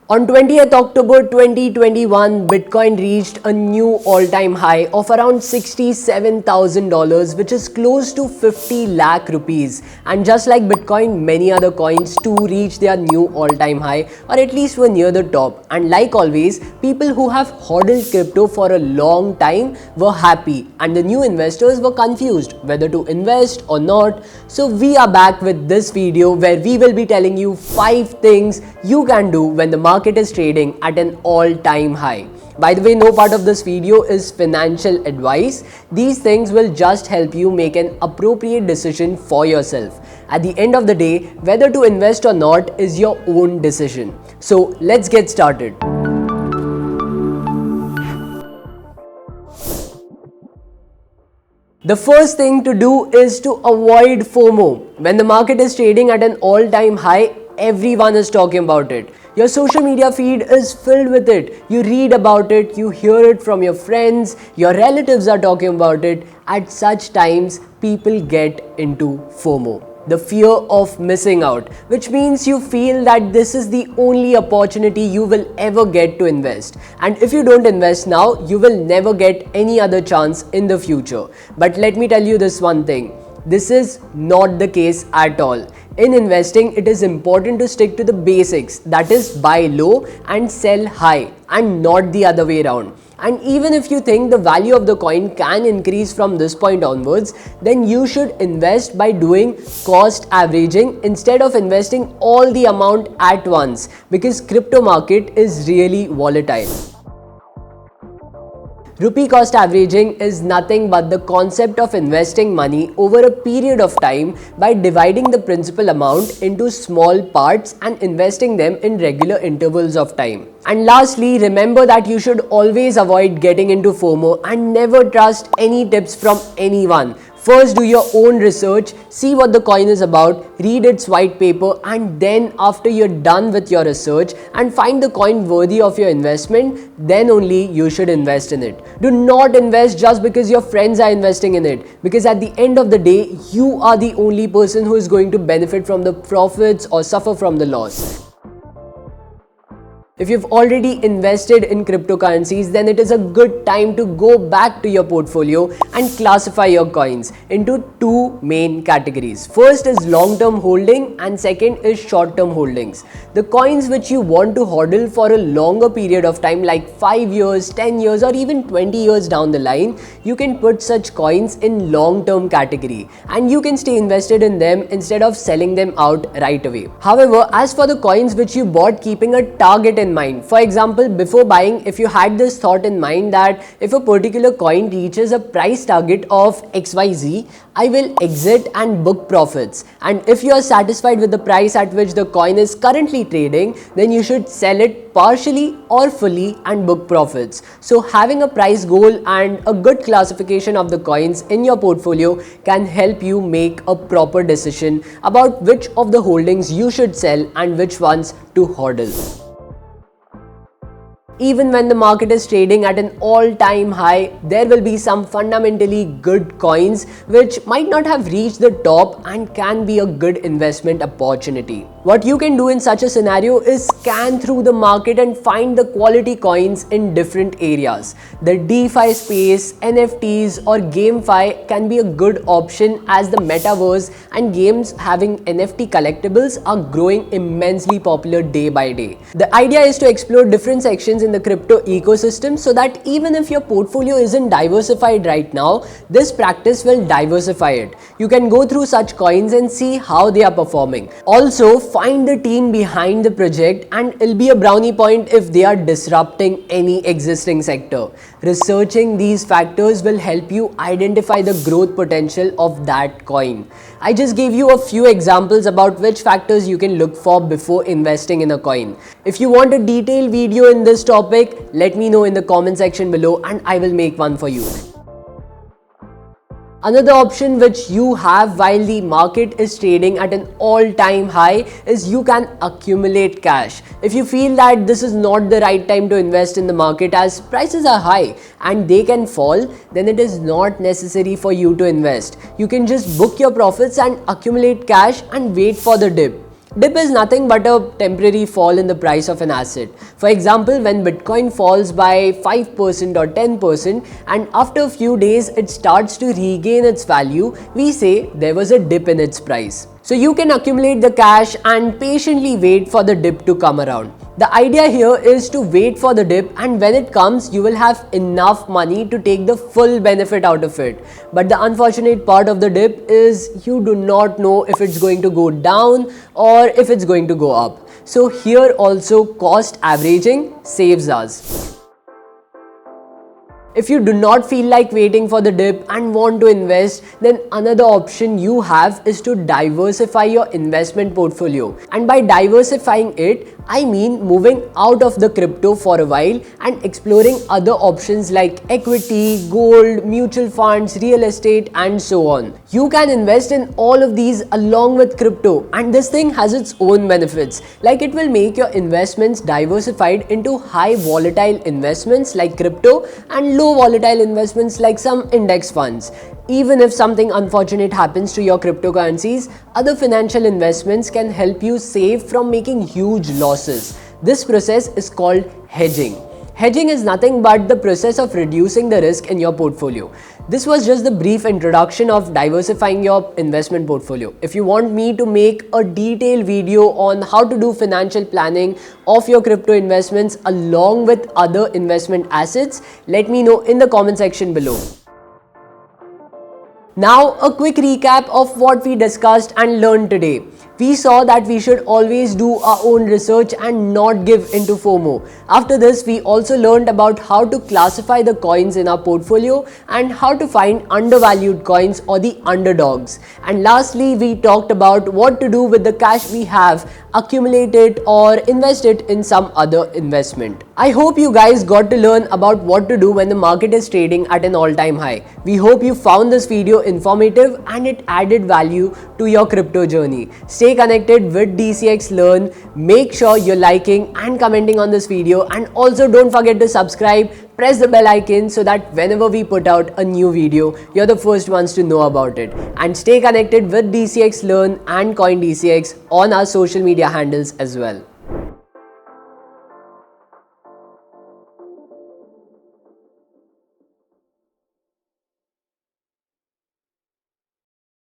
On 20th October 2021, Bitcoin reached a new all-time high of around $67,000, which is close to 50 lakh rupees. And just like Bitcoin, many other coins too reached their new all-time high, or at least were near the top. And like always, people who have hodled crypto for a long time were happy, and the new investors were confused whether to invest or not. So we are back with this video where we will be telling you 5 things you can do when the market is trading at an all-time high. By the way, no part of this video is financial advice. These things will just help you make an appropriate decision for yourself. At the end of the day, whether to invest or not is your own decision. So let's get started. The first thing to do is to avoid FOMO. When the market is trading at an all-time high, everyone is talking about it. Your social media feed is filled with it. You read about it, you hear it from your friends, your relatives are talking about it. At such times, people get into FOMO, the fear of missing out, which means you feel that this is the only opportunity you will ever get to invest. And if you don't invest now, you will never get any other chance in the future. But let me tell you this one thing. This is not the case at all. In investing, it is important to stick to the basics, that is buy low and sell high, and not the other way around. And even if you think the value of the coin can increase from this point onwards, then you should invest by doing cost averaging instead of investing all the amount at once, because crypto market is really volatile. Rupee cost averaging is nothing but the concept of investing money over a period of time by dividing the principal amount into small parts and investing them in regular intervals of time. And lastly, remember that you should always avoid getting into FOMO and never trust any tips from anyone. First, do your own research, see what the coin is about, read its white paper, and then after you're done with your research and find the coin worthy of your investment, then only you should invest in it. Do not invest just because your friends are investing in it, because at the end of the day, you are the only person who is going to benefit from the profits or suffer from the loss. If you've already invested in cryptocurrencies, then it is a good time to go back to your portfolio and classify your coins into two main categories. First is long-term holding and second is short-term holdings. The coins which you want to hodl for a longer period of time, like 5 years, 10 years or even 20 years down the line, you can put such coins in long-term category and you can stay invested in them instead of selling them out right away. However, as for the coins which you bought keeping a target in mind. For example, before buying, if you had this thought in mind that if a particular coin reaches a price target of XYZ, I will exit and book profits. And if you are satisfied with the price at which the coin is currently trading, then you should sell it partially or fully and book profits. So having a price goal and a good classification of the coins in your portfolio can help you make a proper decision about which of the holdings you should sell and which ones to hodl. Even when the market is trading at an all-time high, there will be some fundamentally good coins which might not have reached the top and can be a good investment opportunity. What you can do in such a scenario is scan through the market and find the quality coins in different areas. The DeFi space, NFTs or GameFi can be a good option as the metaverse and games having NFT collectibles are growing immensely popular day by day. The idea is to explore different sections in the crypto ecosystem so that even if your portfolio isn't diversified right now, this practice will diversify it. You can go through such coins and see how they are performing. Also, find the team behind the project and it'll be a brownie point if they are disrupting any existing sector. Researching these factors will help you identify the growth potential of that coin. I just gave you a few examples about which factors you can look for before investing in a coin. If you want a detailed video in this topic, let me know in the comment section below and I will make one for you. Another option which you have while the market is trading at an all-time high is you can accumulate cash. If you feel that this is not the right time to invest in the market as prices are high and they can fall, then it is not necessary for you to invest. You can just book your profits and accumulate cash and wait for the dip. Dip is nothing but a temporary fall in the price of an asset. For example, when Bitcoin falls by 5% or 10% and after a few days it starts to regain its value, we say there was a dip in its price. So you can accumulate the cash and patiently wait for the dip to come around. The idea here is to wait for the dip, and when it comes, you will have enough money to take the full benefit out of it. But the unfortunate part of the dip is you do not know if it's going to go down or if it's going to go up. So here also cost averaging saves us. If you do not feel like waiting for the dip and want to invest, then another option you have is to diversify your investment portfolio. And by diversifying it, I mean moving out of the crypto for a while and exploring other options like equity, gold, mutual funds, real estate, and so on. You can invest in all of these along with crypto, and this thing has its own benefits. Like, it will make your investments diversified into high volatile investments like crypto and low volatile investments like some index funds. Even if something unfortunate happens to your cryptocurrencies, other financial investments can help you save from making huge losses. This process is called hedging. Hedging is nothing but the process of reducing the risk in your portfolio. This was just the brief introduction of diversifying your investment portfolio. If you want me to make a detailed video on how to do financial planning of your crypto investments along with other investment assets, let me know in the comment section below. Now, a quick recap of what we discussed and learned today. We saw that we should always do our own research and not give into FOMO. After this, we also learned about how to classify the coins in our portfolio and how to find undervalued coins or the underdogs. And lastly, we talked about what to do with the cash we have, accumulate it or invest it in some other investment. I hope you guys got to learn about what to do when the market is trading at an all-time high. We hope you found this video informative and it added value to your crypto journey. Stay connected with DCX Learn. Make sure you're liking and commenting on this video, and also don't forget to subscribe. Press the bell icon so that whenever we put out a new video, you're the first ones to know about it. And stay connected with DCX Learn and CoinDCX on our social media handles as well.